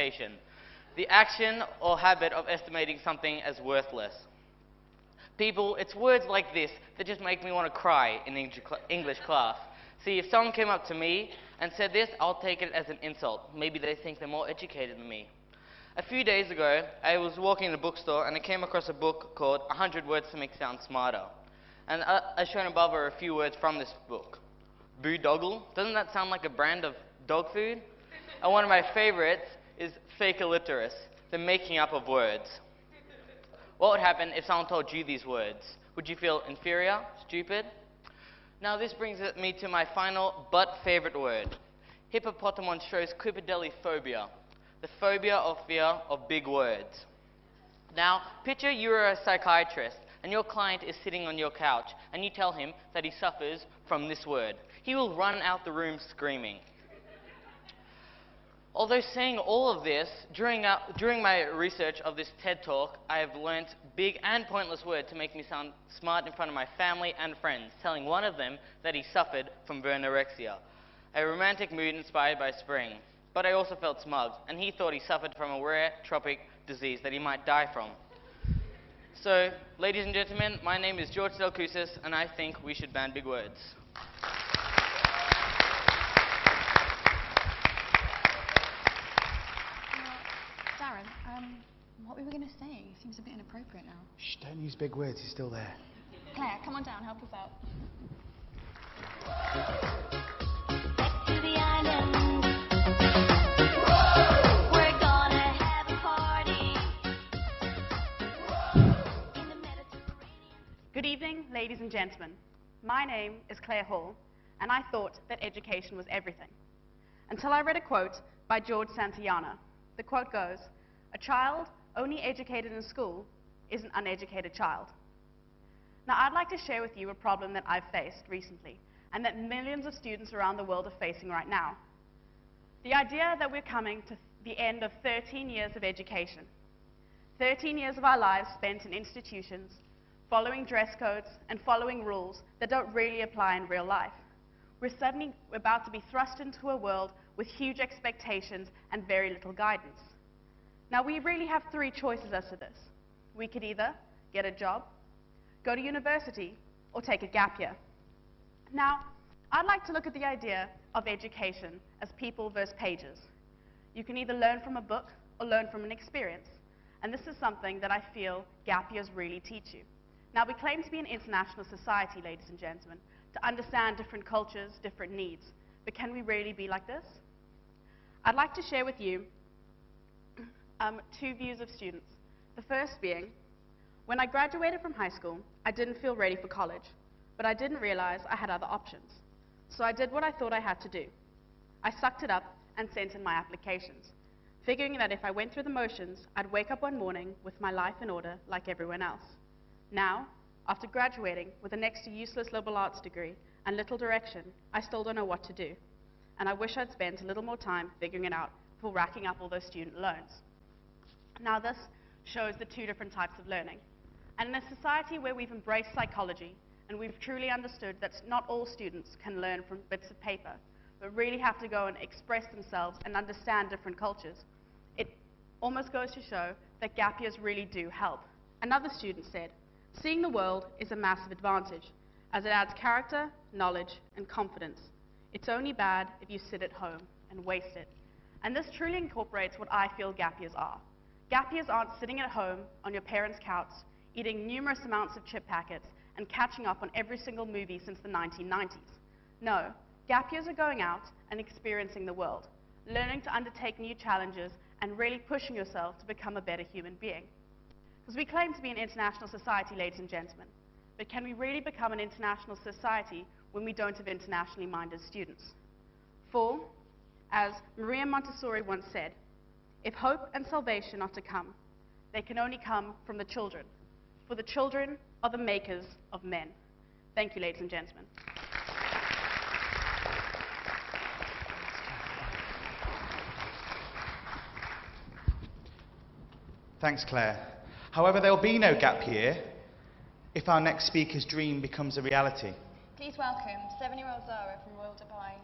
education, the action or habit of estimating something as worthless. People, it's words like this that just make me want to cry in English class. See, if someone came up to me and said this, I'll take it as an insult. Maybe they think they're more educated than me. A few days ago, I was walking in a bookstore and I came across a book called 100 Words to Make Sound Smarter. And as shown above are a few words from this book. Boondoggle, doesn't that sound like a brand of dog food? And one of my favorites is Fakeoliterous, the making up of words. What would happen if someone told you these words? Would you feel inferior, stupid? Now this brings me to my final but favorite word. Hippopotamonstrosquipedaliphobia, the phobia or fear of big words. Now, picture you're a psychiatrist and your client is sitting on your couch and you tell him that he suffers from this word. He will run out the room screaming. Although saying all of this, during my research of this TED Talk, I have learnt big and pointless words to make me sound smart in front of my family and friends, telling one of them that he suffered from Vernorexia, a romantic mood inspired by spring. But I also felt smug, and he thought he suffered from a rare tropic disease that he might die from. So, ladies and gentlemen, my name is George Delcousas, and I think we should ban big words. What were we going to say? Seems a bit inappropriate now. Shh, don't use big words, he's still there. Claire, come on down, help us out. Back to the island. We're gonna have a party in the Mediterranean. Good evening, ladies and gentlemen. My name is Claire Hall, and I thought that education was everything. Until I read a quote by George Santayana. The quote goes, "A child only educated in school is an uneducated child." Now, I'd like to share with you a problem that I've faced recently, and that millions of students around the world are facing right now. The idea that we're coming to the end of 13 years of education. 13 years of our lives spent in institutions, following dress codes and following rules that don't really apply in real life. We're suddenly about to be thrust into a world with huge expectations and very little guidance. Now, we really have three choices as to this. We could either get a job, go to university, or take a gap year. Now, I'd like to look at the idea of education as people versus pages. You can either learn from a book or learn from an experience. And this is something that I feel gap years really teach you. Now, we claim to be an international society, ladies and gentlemen, to understand different cultures, different needs. But can we really be like this? I'd like to share with you two views of students. The first being, when I graduated from high school, I didn't feel ready for college, but I didn't realize I had other options. So I did what I thought I had to do. I sucked it up and sent in my applications, figuring that if I went through the motions, I'd wake up one morning with my life in order like everyone else. Now, after graduating with a next to useless liberal arts degree and little direction, I still don't know what to do. And I wish I'd spent a little more time figuring it out before racking up all those student loans. Now, this shows the two different types of learning. And in a society where we've embraced psychology and we've truly understood that not all students can learn from bits of paper, but really have to go and express themselves and understand different cultures, it almost goes to show that gap years really do help. Another student said, "Seeing the world is a massive advantage, as it adds character, knowledge, and confidence. It's only bad if you sit at home and waste it." And this truly incorporates what I feel gap years are. Gap years aren't sitting at home on your parents' couch, eating numerous amounts of chip packets and catching up on every single movie since the 1990s. No, gap years are going out and experiencing the world, learning to undertake new challenges and really pushing yourself to become a better human being. Because we claim to be an international society, ladies and gentlemen, but can we really become an international society when we don't have internationally minded students? For, as Maria Montessori once said, if hope and salvation are to come, they can only come from the children, for the children are the makers of men. Thank you, ladies and gentlemen. Thanks, Claire. However, there will be no gap year if our next speaker's dream becomes a reality. Please welcome 7-year-old Zara from Royal Dubai